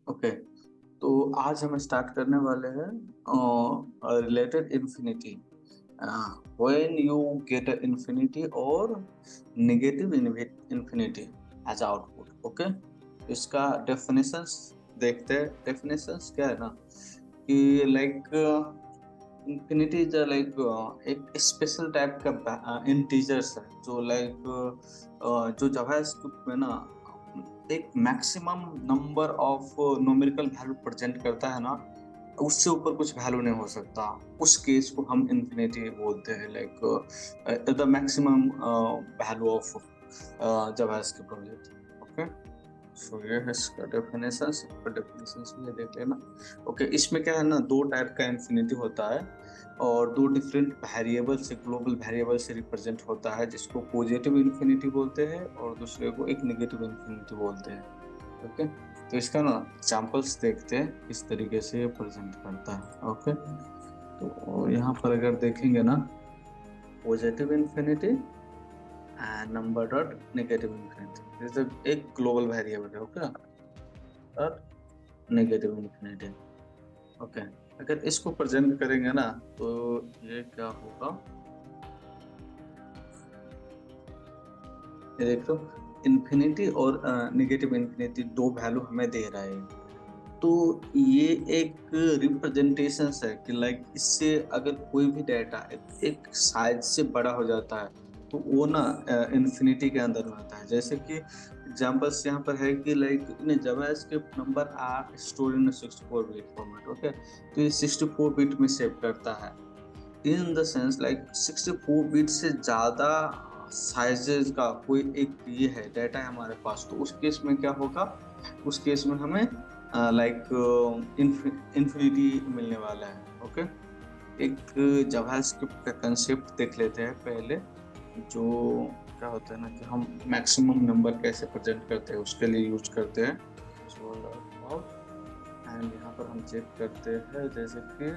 Okay. तो आज हम स्टार्ट करने वाले हैं related infinity. When you get infinity और negative infinity as output. Okay, इसका डेफिनेशंस देखते हैं। डेफिनेशंस क्या है ना कि लाइक इन्फिनिटी इज लाइक एक स्पेशल टाइप का इंटीजर्स है जो जो जावास्क्रिप्ट में ना एक maximum number of numerical value present करता है ना, उससे ऊपर कुछ वैल्यू नहीं हो सकता। उस केस को हम इन्फिनिटी बोलते हैं, like the maximum value of JavaScript. Okay, so ये है इसका डेफिनेशंस। डेफिनेशंस भी देख लेना। ओके, इसमें क्या है ना, दो टाइप का इन्फिनिटी होता है और दो डिफरेंट वेरिएबल से, ग्लोबल वेरिएबल से रिप्रेजेंट होता है, जिसको पॉजिटिव इन्फिनिटी बोलते हैं और दूसरे को एक नेगेटिव इन्फिनिटी बोलते हैं। ओके, तो इसका ना एग्जांपल्स देखते हैं किस तरीके से ये प्रेजेंट करता है। ओके, तो यहाँ पर अगर देखेंगे ना, positive infinity and number dot negative infinity, जैसे एक ग्लोबल वेरिएबल है। ओके, और नेगेटिव इन्फिनिटी। ओके, अगर इसको प्रेजेंट करेंगे ना तो ये क्या होगा, ये देख लो, इन्फिनिटी और नेगेटिव इन्फिनिटी दो वैल्यू हमें दे रहा है। तो ये एक रिप्रेजेंटेशन है कि लाइक इससे अगर कोई भी डाटा एक साइज से बड़ा हो जाता है तो वो ना इन्फिनिटी के अंदर होता है। जैसे कि एग्जांपल्स यहाँ पर है कि like in JavaScript number are store in 64 bit format. Okay, तो ये 64 बिट में सेव करता है। In the sense like 64 bit से ज़्यादा साइजेस का कोई एक ये है डाटा है हमारे पास, तो उस केस में क्या होगा, उस केस में हमें लाइक इन्फिनिटी मिलने वाला है। ओके, एक जावास्क्रिप्ट का कंसेप्ट देख लेते हैं पहले। जो क्या होता है ना कि हम मैक्सिमम नंबर कैसे प्रेजेंट करते हैं उसके लिए यूज करते हैं। एंड यहाँ पर हम चेक करते हैं, जैसे कि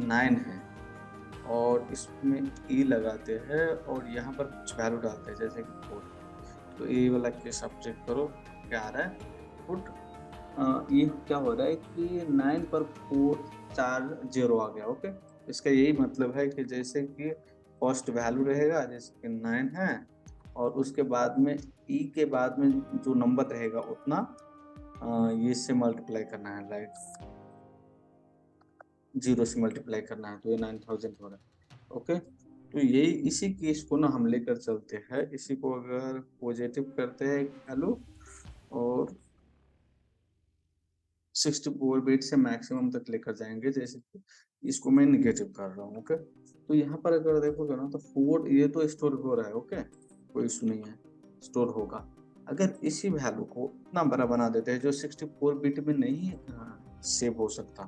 9 है और इसमें ई लगाते हैं और यहाँ पर कुछ वैल्यू डालते हैं जैसे कि 4। तो ये वाला केस आप चेक करो क्या आ रहा है। पुट ये क्या हो रहा है कि 9 पर 4 0 आ गया। ओके, इसका यही मतलब है कि जैसे कि फर्स्ट वैल्यू रहेगा जैसे कि 9 है और उसके बाद में ई के बाद में जो नंबर रहेगा उतना ये से मल्टीप्लाई करना है, लाइक 0 से मल्टीप्लाई करना है, तो ये 9000 हो रहा है। ओके, तो यही इसी केस को ना हम लेकर चलते हैं। इसी को अगर पॉजिटिव करते हैं वैल्यू और 64 बिट से मैक्सिमम तक लेकर जाएंगे, जैसे कि इसको मैं निगेटिव कर रहा हूँ। ओके, तो यहाँ पर अगर देखोगे ना तो 4 ये तो स्टोर हो रहा है। ओके, कोई इशू नहीं है, स्टोर होगा। अगर इसी वैल्यू को इतना बड़ा बना देते हैं जो 64 बिट में नहीं सेव हो सकता,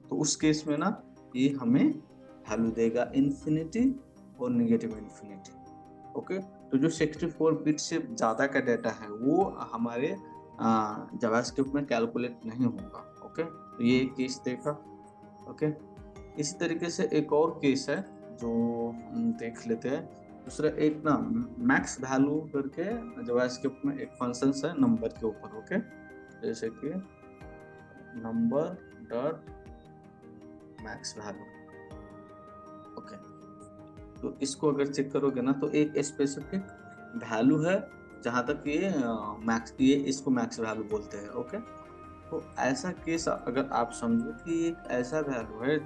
तो उस केस में ना ये हमें वैल्यू देगा इन्फिनिटी और नेगेटिव इन्फिनिटी। ओके, तो जो 64 बिट से ज़्यादा का डाटा है वो हमारे जावास्क्रिप्ट में कैलकुलेट नहीं होगा। ओके, तो ये एक केस देखा। ओके, इसी तरीके से एक और केस है जो हम देख लेते हैं। दूसरा एक ना मैक्स वैल्यू करके जावास्क्रिप्ट में एक फंक्शन है नंबर के ऊपर। ओके, जैसे कि number dot max value. Okay, तो इसको अगर चेक करोगे ना तो एक स्पेसिफिक वैल्यू है जहाँ तक ये मैक्स, ये इसको मैक्स वैल्यू बोलते हैं। ओके, तो ऐसा केस अगर आप समझो कि एक ऐसा वैल्यू है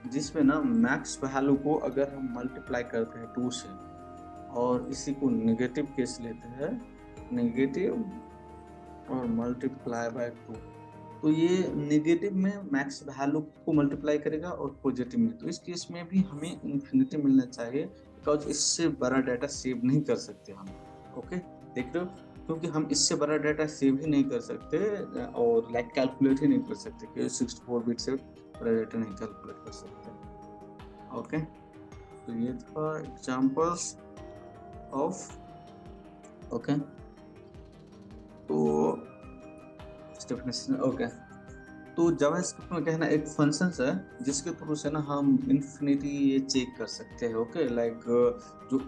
जिसमें ना मैक्स वैल्यू को अगर हम मल्टीप्लाई करते हैं 2 से और इसी को नेगेटिव केस लेते हैं, नेगेटिव और मल्टीप्लाई बाय 2, तो ये नेगेटिव में मैक्स वैल्यू को मल्टीप्लाई करेगा और पॉजिटिव में, तो इस केस में भी हमें इन्फिनिटी मिलना चाहिए, बिकॉज इससे बड़ा डाटा सेव नहीं कर सकते हम। ओके, देख रहे हो, क्योंकि हम इससे बड़ा डाटा सेव ही नहीं कर सकते और लाइक कैलकुलेट ही नहीं कर सकते कि 64 बिट से बड़ा डाटा नहीं कैलकुलेट कर सकते। ओके, तो ये था एग्जांपल्स ऑफ। ओके, तो डेफिनेशन। ओके, तो जावास्क्रिप्ट में क्या है ना, एक फंक्शन है जिसके थ्रू से ना हम इन्फिनिटी ये चेक कर सकते हैं। ओके, लाइक जो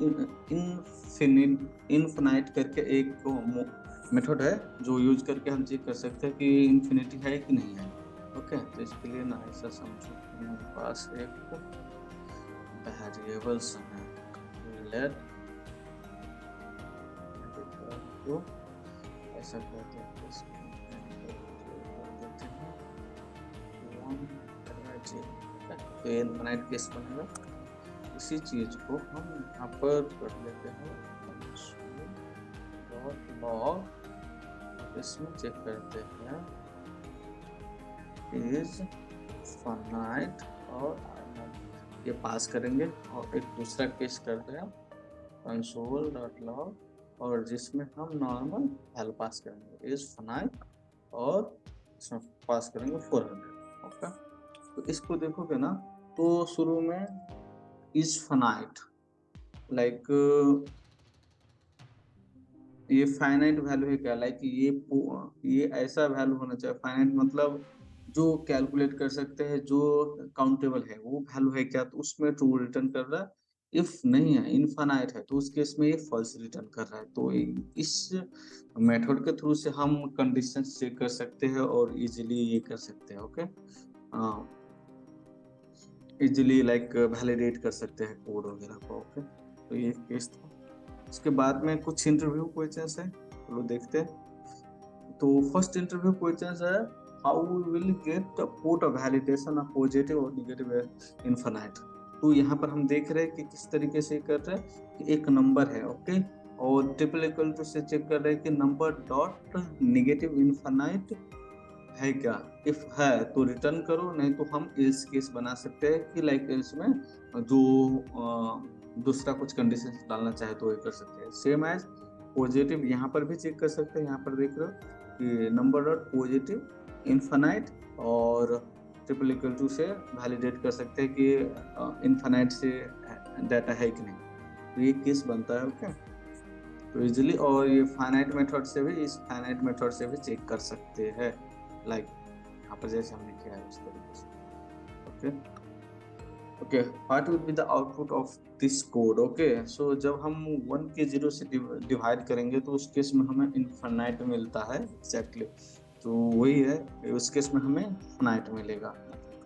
इनफिनाइट करके एक मेथड है जो यूज करके हम चेक कर सकते हैं कि इन्फिनिटी है कि नहीं है। ओके, तो इसके लिए ना ऐसा समझो कि मेरे पास एक वेरिएबल्स है, लेट तो ऐसा करते हैं, इसको कर देते हैं 1 तो ये इनफाइनाइट केस बनेगा। इसी चीज को हम यहाँ पर कर लेते हैं log, इसमें चेक करते हैं इज फाइनाइट और ये पास करेंगे, और एक दूसरा केस करते हैं console.log, और जिसमें हम नॉर्मल वैल्यू पास करेंगे इज फाइनाइट, और इसमें पास करेंगे 400। ओके, तो इसको देखोगे ना, तो शुरू में इज फाइनाइट लाइक ये फाइनाइट वैल्यू है क्या, लाइक ये ऐसा वैल्यू होना चाहिए। फाइनाइट मतलब जो कैलकुलेट कर सकते हैं, जो काउंटेबल है, वो वैल्यू है क्या, तो उसमें ट्रू रिटर्न कर रहा है। इफ नहीं है, इनफाइनाइट है, तो उस केस में ये फॉल्स रिटर्न कर रहा है। तो इस मेथड के थ्रू से हम कंडीशन चेक कर सकते हैं और इजीली ये कर सकते हैं। ओके, इजीली लाइक वैलिडेट कर सकते हैं कोड वगैरह को। ओके, तो ये केस था। उसके बाद में कुछ इंटरव्यू क्वेश्चंस है, चलो देखते हैं। तो फर्स्ट इंटरव्यू क्वेश्चंस है, how we will get put a validation of positive और नेगेटिव इनफाइनाइट। तो यहाँ पर हम देख रहे हैं कि किस तरीके से कर रहे हैं कि एक नंबर है, ओके, और ट्रिपल इक्वल टू से चेक कर रहे हैं कि नंबर डॉट नेगेटिव इनफाइनाइट है क्या। इफ है तो रिटर्न करो, नहीं तो हम एल्स केस बना सकते हैं कि लाइक इसमें जो दूसरा कुछ कंडीशन डालना चाहे तो ये कर सकते हैं। सेम एज पॉजिटिव यहाँ पर भी चेक कर सकते हैं। यहाँ पर देख रहे हो कि नंबर डॉट पॉजिटिव इनफाइनाइट, और ट्रिपल इक्वल टू से वैलिडेट कर सकते हैं कि इनफाइनाइट से डाटा है कि नहीं। तो ये केस बनता है। ओके, तो इजिली, और ये फाइनाइट मेथड से भी, इस फाइनाइट मेथड से भी चेक कर सकते हैं, लाइक यहाँ पर जैसे हमने किया है उस तरीके से। Okay okay, what will be the output of this code. Okay, so जब हम 1 के 0 से डिवाइड करेंगे तो उस केस में हमें इनफाइनाइट मिलता है। एग्जैक्टली, तो वही है, उस केस में हमें फाइनाइट मिलेगा।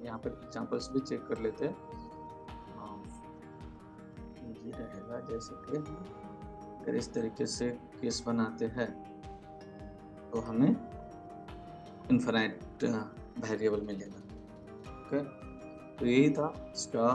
यहाँ पर एग्जांपल्स भी चेक कर लेते हैं। ये रहेगा, जैसे कि अगर इस तरीके से केस बनाते हैं तो हमें इनफाइनाइट वेरिएबल मिलेगा। ओके, तो यही था इसका